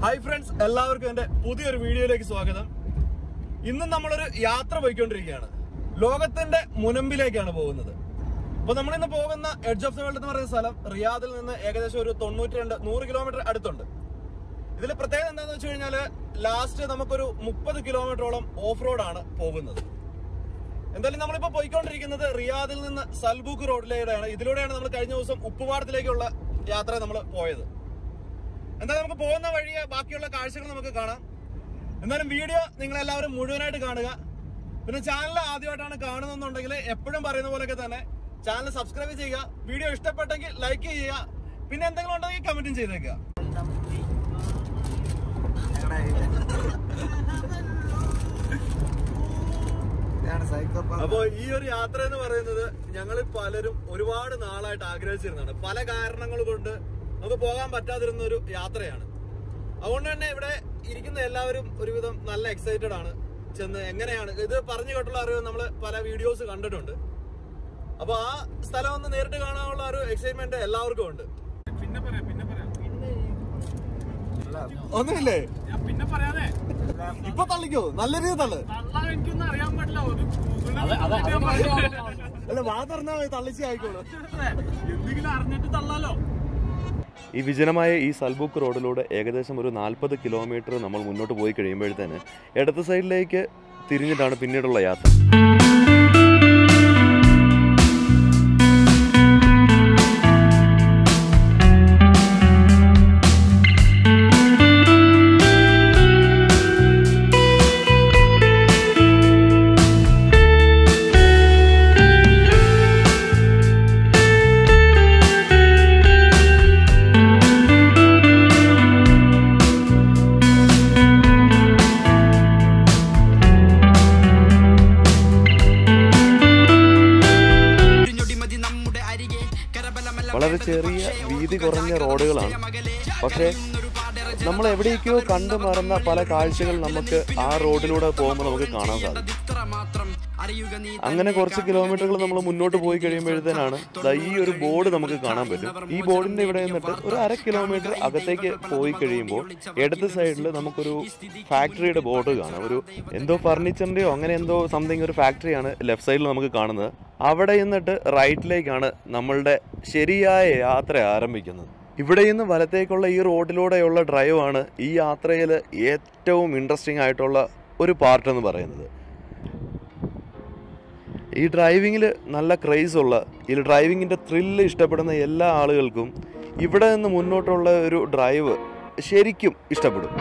Hi friends, എല്ലാവർക്കും എൻ്റെ പുതിയൊരു വീഡിയോയിലേക്ക് സ്വാഗതം. ഇന്ന് നമ്മളൊരു യാത്ര പോയിക്കൊണ്ടിരിക്കുകയാണ്. ലോകത്തിന്റെ മുനമ്പിലേക്കാണ് പോകുന്നത്. അപ്പോൾ നമ്മൾ ഇന്ന് പോകുന്ന എഡ്ജ് ഓഫ് ദി വേൾഡ് എന്ന് പറയുന്ന സ്ഥലം റിയാദിൽ നിന്ന് ഏകദേശം ഒരു 100 കിലോമീറ്റർ അടുത്തുണ്ട്. ഇതിൽ പ്രത്യേകത എന്താണെന്ന് വെച്ച് കഴിഞ്ഞാൽ ലാസ്റ്റ് നമുക്കൊരു 30 കിലോമീറ്ററോളം ഓഫ് റോഡാണ് പോകുന്നത്. എന്തായാലും നമ്മളിപ്പോൾ പോയിക്കൊണ്ടിരിക്കുന്നത് റിയാദിൽ നിന്ന് സൽബൂക്ക് റോഡിലൂടെയാണ്. ഇതിലൂടെയാണ് നമ്മൾ കഴിഞ്ഞ ദിവസം ഉപ്പുപാടത്തിലേക്കുള്ള യാത്ര നമ്മൾ പോയത്. എന്തായാലും നമുക്ക് പോകുന്ന വഴിയെ ബാക്കിയുള്ള കാഴ്ചകൾ നമുക്ക് കാണാം. എന്നാലും വീഡിയോ നിങ്ങളെല്ലാവരും മുഴുവനായിട്ട് കാണുക. പിന്നെ ചാനൽ ആദ്യമായിട്ടാണ് കാണുന്നുണ്ടെങ്കിൽ എപ്പോഴും പറയുന്ന പോലെയൊക്കെ തന്നെ ചാനൽ സബ്സ്ക്രൈബ് ചെയ്യുക. വീഡിയോ ഇഷ്ടപ്പെട്ടെങ്കിൽ ലൈക്ക് ചെയ്യുക. പിന്നെ എന്തെങ്കിലും ഉണ്ടെങ്കിൽ കമന്റും ചെയ്തേക്കുക. അപ്പോൾ ഈ ഒരു യാത്ര എന്ന് പറയുന്നത് ഞങ്ങൾ പലരും ഒരുപാട് നാളായിട്ട് ആഗ്രഹിച്ചിരുന്നതാണ്. പല കാരണങ്ങൾ കൊണ്ട് നമുക്ക് പോകാൻ പറ്റാതിരുന്ന ഒരു യാത്രയാണ്. അതുകൊണ്ട് തന്നെ ഇവിടെ ഇരിക്കുന്ന എല്ലാവരും ഒരുവിധം നല്ല എക്സൈറ്റഡ് ആണ്. ചെന്ന് എങ്ങനെയാണ് ഇത് പറഞ്ഞു കേട്ടുള്ള അറിവ് നമ്മൾ പല വീഡിയോസ് കണ്ടിട്ടുണ്ട്. അപ്പൊ ആ സ്ഥലം ഒന്ന് നേരിട്ട് കാണാനുള്ള ഒരു എക്സൈറ്റ്മെന്റ് എല്ലാവർക്കും ഉണ്ട്. ഒന്നുമില്ലേ? ഇപ്പൊ തള്ളിക്കോ? നല്ല രീതിയിൽ തള്ളു. അല്ല, വാ തുറന്നാ തള്ളിച്ച് ആയിക്കോളൂ. എന്തെങ്കിലും അറിഞ്ഞിട്ട് തള്ളാലോ. ഈ വിജനമായ ഈ സൽബൂക്ക് റോഡിലൂടെ ഏകദേശം ഒരു 40 കിലോമീറ്റർ നമ്മൾ മുന്നോട്ട് പോയി കഴിയുമ്പോഴത്തേന് ഇടത്ത് സൈഡിലേക്ക് തിരിഞ്ഞിട്ടാണ് പിന്നീടുള്ള യാത്ര. വളരെ ചെറിയ വീതി കുറഞ്ഞ റോഡുകളാണ്. പക്ഷേ നമ്മൾ എവിടേക്കോ കണ്ടു മറന്ന പല കാഴ്ചകൾ നമുക്ക് ആ റോഡിലൂടെ പോകുമ്പോൾ നമുക്ക് കാണാൻ സാധിക്കും. അങ്ങനെ കുറച്ച് കിലോമീറ്ററുകൾ നമ്മൾ മുന്നോട്ട് പോയി കഴിയുമ്പോഴത്തേനാണ് ഈ ഒരു ബോർഡ് നമുക്ക് കാണാൻ പറ്റും. ഈ ബോർഡിന്റെ ഇവിടെ നിന്നിട്ട് ഒരു 1/2 കിലോമീറ്റർ അകത്തേക്ക് പോയി കഴിയുമ്പോൾ ഇടത്ത് സൈഡിൽ നമുക്കൊരു ഫാക്ടറിയുടെ ബോർഡ് കാണാം. ഒരു എന്തോ ഫർണിച്ചറിന്റെയോ അങ്ങനെ എന്തോ സംതിങ് ഒരു ഫാക്ടറിയാണ് ലെഫ്റ്റ് സൈഡിൽ നമുക്ക് കാണുന്നത്. അവിടെ നിന്നിട്ട് റൈറ്റിലേക്കാണ് നമ്മളുടെ ശരിയായ യാത്ര ആരംഭിക്കുന്നത്. ഇവിടെ നിന്ന് വലത്തേക്കുള്ള ഈ റോഡിലൂടെയുള്ള ഡ്രൈവാണ് ഈ യാത്രയിൽ ഏറ്റവും ഇൻട്രസ്റ്റിംഗ് ആയിട്ടുള്ള ഒരു പാർട്ട് എന്ന് പറയുന്നത്. ഈ ഡ്രൈവിങ്ങിൽ നല്ല ക്രേസുള്ള ഈ ഡ്രൈവിങ്ങിൻ്റെ ത്രില്ല് ഇഷ്ടപ്പെടുന്ന എല്ലാ ആളുകൾക്കും ഇവിടെ നിന്ന് മുന്നോട്ടുള്ള ഒരു ഡ്രൈവ് ശരിക്കും ഇഷ്ടപ്പെടും.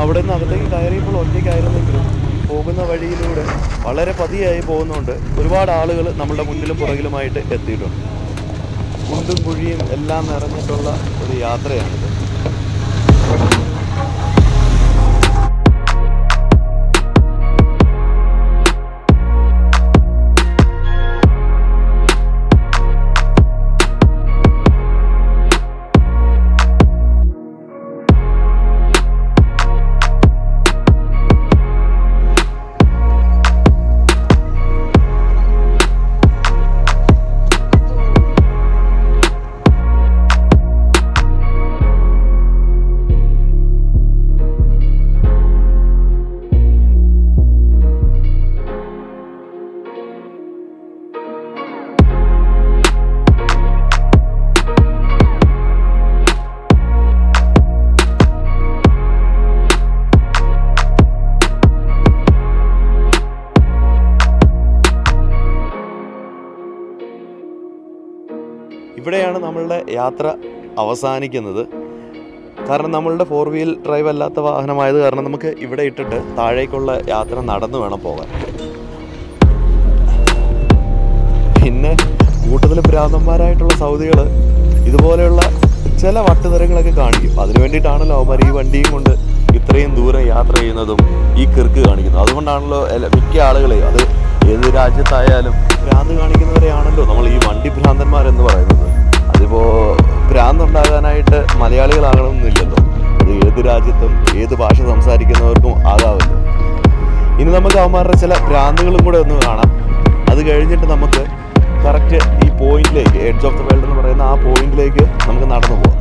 അവിടെ നിന്ന് അകത്തേക്ക് കയറിയപ്പോൾ ഒറ്റയ്ക്കായിരുന്നെങ്കിലും പോകുന്ന വഴിയിലൂടെ വളരെ പതിയായി പോകുന്നുണ്ട് ഒരുപാട് ആളുകൾ നമ്മളുടെ മുന്നിലും പുറകിലുമായിട്ട് എത്തിയിട്ടുണ്ട്. കുണ്ടും കുഴിയും എല്ലാം നിറഞ്ഞിട്ടുള്ള ഒരു യാത്രയാണിത്. ഇവിടെയാണ് നമ്മളുടെ യാത്ര അവസാനിക്കുന്നത്. കാരണം നമ്മളുടെ 4 വീൽ ഡ്രൈവ് അല്ലാത്ത വാഹനമായത് കാരണം നമുക്ക് ഇവിടെ ഇട്ടിട്ട് താഴേക്കുള്ള യാത്ര നടന്നു വേണം പോകാൻ. പിന്നെ കൂട്ടത്തിൽ ഭ്രാന്തന്മാരായിട്ടുള്ള സൗദികൾ ഇതുപോലെയുള്ള ചില വട്ടുതരങ്ങളൊക്കെ കാണിക്കും. അതിനു വേണ്ടിയിട്ടാണല്ലോ അവന്മാർ ഈ വണ്ടിയും കൊണ്ട് ഇത്രയും ദൂരം യാത്ര ചെയ്യുന്നതും ഈ കിർക്ക് കാണിക്കുന്നത്. അതുകൊണ്ടാണല്ലോ മിക്ക ആളുകളെയും, അത് ഏത് രാജ്യത്തായാലും ഭ്രാന്ത് കാണിക്കുന്നവരെയാണല്ലോ നമ്മൾ ഈ വണ്ടി ഭ്രാന്തന്മാരെന്ന് പറയുന്നത്. അതിപ്പോൾ ഭ്രാന്തുണ്ടാകാനായിട്ട് മലയാളികളാകണമെന്നില്ലല്ലോ, അത് ഏത് രാജ്യത്തും ഏത് ഭാഷ സംസാരിക്കുന്നവർക്കും ആകാമല്ലോ. ഇനി നമുക്ക് അവന്മാരുടെ ചില ഭ്രാന്തുകളും കൂടെ ഒന്ന് കാണാം. അത് കഴിഞ്ഞിട്ട് നമുക്ക് കറക്റ്റ് ഈ പോയിന്റിലേക്ക്, എഡ്ജ് ഓഫ് ദ വേൾഡ് എന്ന് പറയുന്ന ആ പോയിന്റിലേക്ക് നമുക്ക് നടന്നു പോകാം.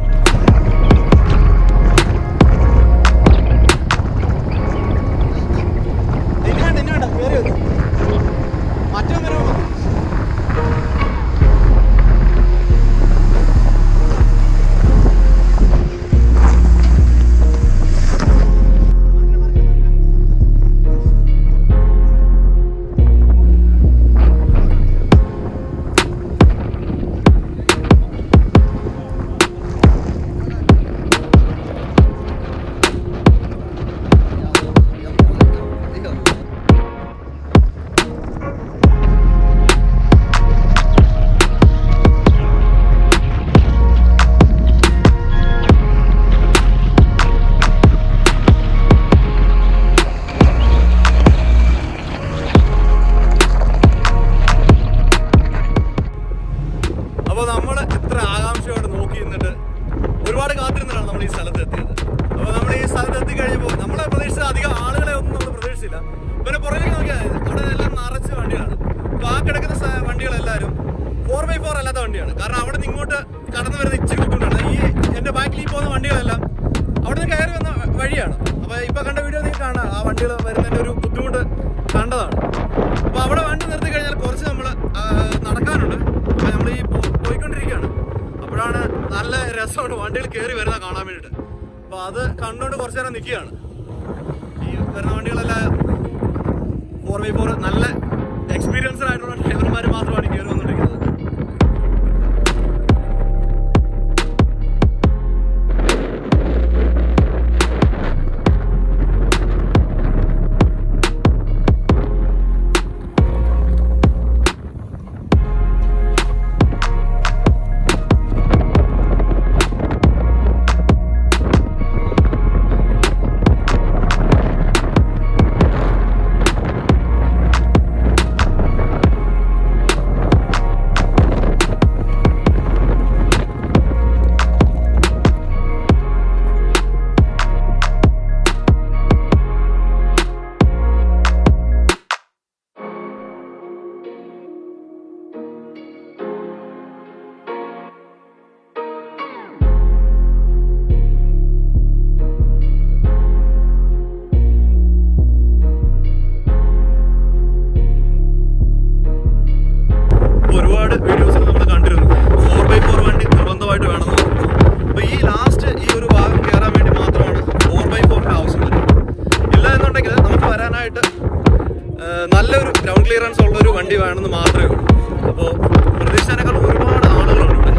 ഒരുപാട് കാത്തിരുന്നിട്ടാണ് നമ്മൾ ഈ സ്ഥലത്ത് എത്തിയത്. അപ്പോൾ നമ്മൾ ഈ സ്ഥലത്ത് എത്തിക്കഴിഞ്ഞപ്പോൾ നമ്മളെ പ്രതീക്ഷിച്ച അധികം ആളുകളെ ഒന്നും നമ്മൾ പ്രതീക്ഷിച്ചില്ല. പിന്നെ പുറകിലേക്ക് നോക്കിയാൽ അവിടെ എല്ലാം നിറച്ച് വണ്ടികളാണ്. അപ്പോൾ ആ കിടക്കുന്ന വണ്ടികളെല്ലാവരും 4x4 അല്ലാത്ത വണ്ടിയാണ്. കാരണം അവിടെ നിന്ന് ഇങ്ങോട്ട് കടന്നു വരുന്ന ഇച്ചിരി ബുദ്ധിമുട്ടാണ്. ഈ എൻ്റെ ബാക്കിൽ ഈ പോകുന്ന വണ്ടികളെല്ലാം അവിടെ നിന്ന് കയറി വന്ന വഴിയാണ്. അപ്പോൾ ഇപ്പോൾ കണ്ട വീഡിയോ നിങ്ങൾക്ക് കാണാം, ആ വണ്ടികൾ വരുന്നതിൻ്റെ ഒരു ബുദ്ധിമുട്ട് കണ്ടതാണ്. അപ്പോൾ അവിടെ വണ്ടി നിർത്തി കഴിഞ്ഞാൽ കുറച്ച് നമ്മൾ നടക്കാനുണ്ട്. അപ്പോൾ നമ്മൾ ഈ പോയിക്കൊണ്ടിരിക്കുകയാണ്. അപ്പോഴാണ് നല്ല രസമാണ് വണ്ടികൾ കയറി വരുന്ന കാണാൻ വേണ്ടിയിട്ട്. അപ്പോൾ അത് കണ്ടുകൊണ്ട് കുറച്ച് നേരം നിൽക്കുകയാണ്. ഈ വരുന്ന വണ്ടികളെല്ലാം 4x4 നല്ല എക്സ്പീരിയൻസ്ഡ് ആയിട്ടുള്ള ഡ്രൈവർമാർ മാത്രമാണ് കയറി വന്നുകൊണ്ടിരിക്കുന്നത്. ഒരുപാട് വീഡിയോസിൽ നമ്മൾ കണ്ടിരുന്നു 4x4 വണ്ടി നിർബന്ധമായിട്ട് വേണമെന്ന്. അപ്പോൾ ഈ ലാസ്റ്റ് ഈ ഒരു ഭാഗം കയറാൻ വേണ്ടി മാത്രമാണ് 4x4 ആവശ്യമുള്ളത്. ഇല്ല എന്നുണ്ടെങ്കിൽ നമുക്ക് വരാനായിട്ട് നല്ലൊരു ഗ്രൗണ്ട് ക്ലിയറൻസ് ഉള്ളൊരു വണ്ടി വേണമെന്ന് മാത്രമേ ഉള്ളൂ. അപ്പോൾ പ്രതീക്ഷിച്ചതിനേക്കാൾ ഒരുപാട് ആളുകളുണ്ട് ഇവിടെ.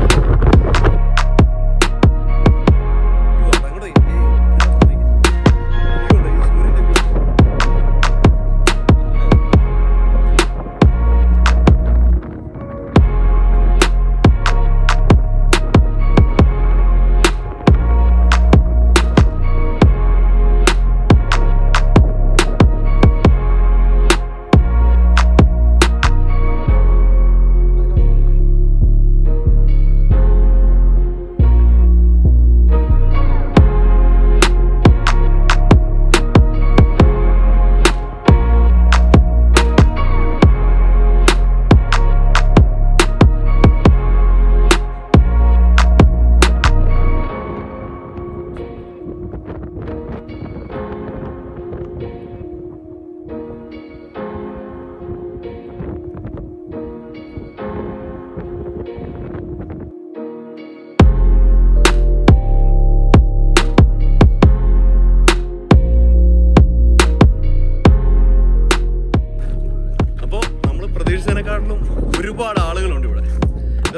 ഒരുപാട് ആളുകളുണ്ട് ഇവിടെ.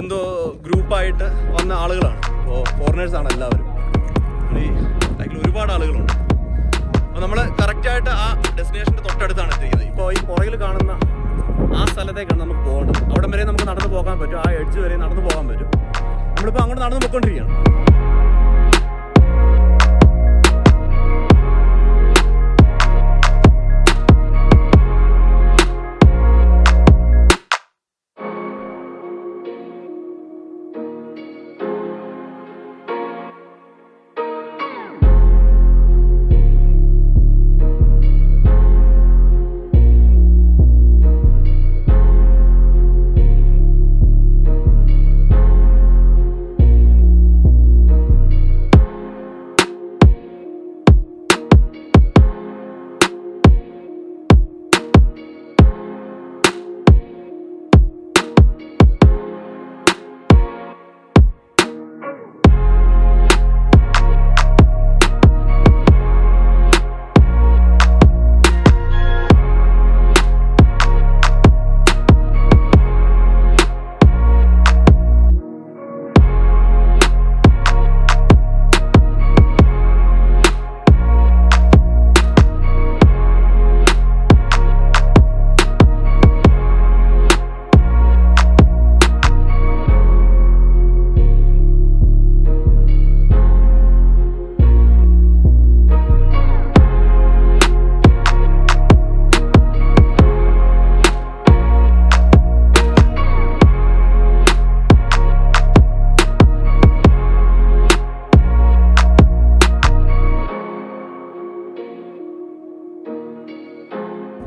എന്തോ ഗ്രൂപ്പായിട്ട് വന്ന ആളുകളാണ്. അപ്പോൾ ഫോറിനേഴ്സാണ് എല്ലാവരും. ഈ അതിൽ ഒരുപാട് ആളുകളുണ്ട്. അപ്പോൾ നമ്മൾ കറക്റ്റായിട്ട് ആ ഡെസ്റ്റിനേഷൻ്റെ തൊട്ടടുത്താണ് എത്തിക്കുന്നത്. ഇപ്പോൾ ഈ പുറകിൽ കാണുന്ന ആ സ്ഥലത്തേക്കാണ് നമുക്ക് പോകേണ്ടത്. അവിടെ വരെ നമുക്ക് നടന്നു പോകാൻ പറ്റും. ആ എഡ്ജ് വരെ നടന്നു പോകാൻ പറ്റും. നമ്മളിപ്പോൾ അങ്ങോട്ട് നടന്നു പോയിക്കൊണ്ടിരിക്കുകയാണ്.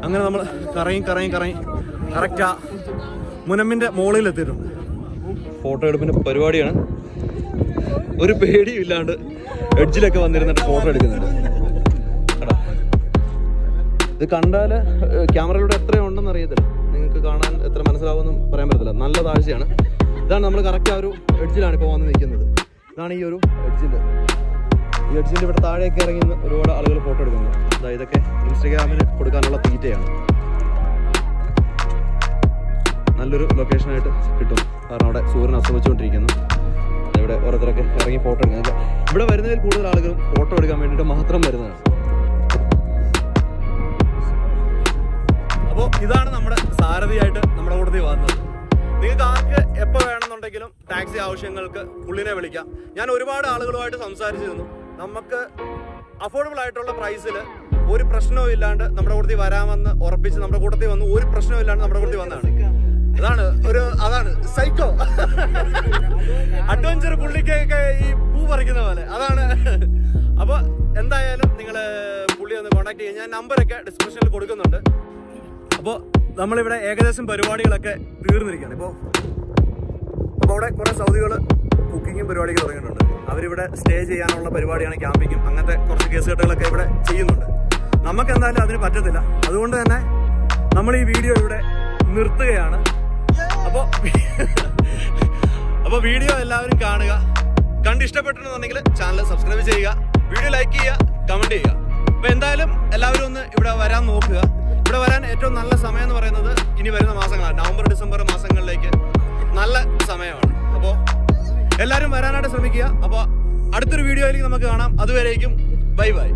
അങ്ങനെ നമ്മൾ കറങ്ങി കറക്റ്റ് ആ മുനമ്പിൻ്റെ മുകളിൽ എത്തിയിട്ടുണ്ട്. ഫോട്ടോ എടുപ്പിൻ്റെ പരിപാടിയാണ്. ഒരു പേടിയും ഇല്ലാണ്ട് എഡ്ജിലൊക്കെ വന്നിരുന്നിട്ട് ഫോട്ടോ എടുക്കുന്നുണ്ട്. എടാ, ഇത് കണ്ടാൽ ക്യാമറയിലൂടെ എത്രയുണ്ടെന്ന് അറിയത്തില്ല. നിങ്ങൾക്ക് കാണാൻ എത്ര മനസ്സിലാവുമെന്നും പറയാൻ പറ്റത്തില്ല. നല്ല താഴ്ചയാണ്. ഇതാണ് നമ്മൾ കറക്റ്റ് ആ ഒരു എഡ്ജിലാണ് ഇപ്പോൾ വന്ന് നിൽക്കുന്നത്. ഇതാണ് ഈ ഒരു എഡ്ജിൻ്റെ. ഈ എഡ്ജിൻ്റെ ഇവിടെ താഴെയൊക്കെ ഇറങ്ങി ഒരുപാട് ആളുകൾ ഫോട്ടോ എടുക്കുന്നത്. അതായത് ഇതൊക്കെ ഇൻസ്റ്റഗ്രാമിന് കൊടുക്കാനുള്ള തീറ്റയാണ്. നല്ലൊരു ലൊക്കേഷനായിട്ട് കിട്ടും. കാരണം അവിടെ സൂര്യൻ അസ്തമിച്ചുകൊണ്ടിരിക്കുന്നു. ഇവിടെ ഓരോരുത്തരൊക്കെ ഇറങ്ങി ഫോട്ടോ എടുക്കുന്നത്. ഇവിടെ വരുന്നതിൽ കൂടുതൽ ആളുകളും ഫോട്ടോ എടുക്കാൻ വേണ്ടിയിട്ട് മാത്രം വരുന്നതാണ്. അപ്പോൾ ഇതാണ് നമ്മുടെ സാരഥിയായിട്ട് നമ്മുടെ കൂട്ടത്തിൽ വന്നത്. നിങ്ങൾക്ക് ആർക്ക് എപ്പോൾ വേണമെന്നുണ്ടെങ്കിലും ടാക്സി ആവശ്യങ്ങൾക്ക് പുള്ളിനെ വിളിക്കാം. ഞാൻ ഒരുപാട് ആളുകളുമായിട്ട് സംസാരിച്ചിരുന്നു. നമുക്ക് അഫോർഡബിൾ ആയിട്ടുള്ള പ്രൈസിൽ ഒരു പ്രശ്നവും ഇല്ലാണ്ട് നമ്മുടെ കൂട്ടത്തിൽ വരാമെന്ന് ഉറപ്പിച്ച് നമ്മുടെ കൂട്ടത്തിൽ വന്ന് ഒരു പ്രശ്നവും ഇല്ലാണ്ട് നമ്മുടെ കൂട്ടത്തിൽ വന്നതാണ്. അതാണ് സൈക്കോ അഡ്വഞ്ചർ. പുള്ളിക്കൊക്കെ ഈ പൂ പറിക്കുന്ന പോലെ അതാണ്. അപ്പോൾ എന്തായാലും നിങ്ങൾ പുള്ളി ഒന്ന് കോൺടാക്ട് ചെയ്യുക. ഞാൻ നമ്പറൊക്കെ ഡിസ്ക്രിപ്ഷനിൽ കൊടുക്കുന്നുണ്ട്. അപ്പോൾ നമ്മളിവിടെ ഏകദേശം പരിപാടികളൊക്കെ തീർന്നിരിക്കുകയാണ്. ഇപ്പോൾ അവിടെ കുറേ സൗദികൾ കുക്കിങ്ങും പരിപാടിയൊക്കെ തുടങ്ങിയിട്ടുണ്ട്. അവരിവിടെ സ്റ്റേ ചെയ്യാനുള്ള പരിപാടിയാണ്, ക്യാമ്പിങ്ങും അങ്ങനത്തെ കുറച്ച് കേസുകെട്ടുകളൊക്കെ ഇവിടെ ചെയ്യുന്നുണ്ട്. നമുക്ക് എന്തായാലും അതിന് പറ്റത്തില്ല. അതുകൊണ്ട് തന്നെ നമ്മൾ ഈ വീഡിയോ ഇവിടെ നിർത്തുകയാണ്. അപ്പോൾ വീഡിയോ എല്ലാവരും കാണുക. കണ്ട് ഇഷ്ടപ്പെട്ടിട്ടുണ്ടെങ്കിൽ ചാനൽ സബ്സ്ക്രൈബ് ചെയ്യുക, വീഡിയോ ലൈക്ക് ചെയ്യുക, കമൻറ്റ് ചെയ്യുക. അപ്പോൾ എന്തായാലും എല്ലാവരും ഒന്ന് ഇവിടെ വരാൻ നോക്കുക. ഇവിടെ വരാൻ ഏറ്റവും നല്ല സമയം എന്ന് പറയുന്നത് ഇനി വരുന്ന മാസങ്ങളാണ്. നവംബർ ഡിസംബർ മാസങ്ങളിലേക്ക് നല്ല സമയമാണ്. അപ്പോൾ എല്ലാവരും വരാനായിട്ട് ശ്രമിക്കുക. അപ്പോൾ അടുത്തൊരു വീഡിയോയിലേക്ക് നമുക്ക് കാണാം. അതുവരേക്കും ബൈ ബൈ.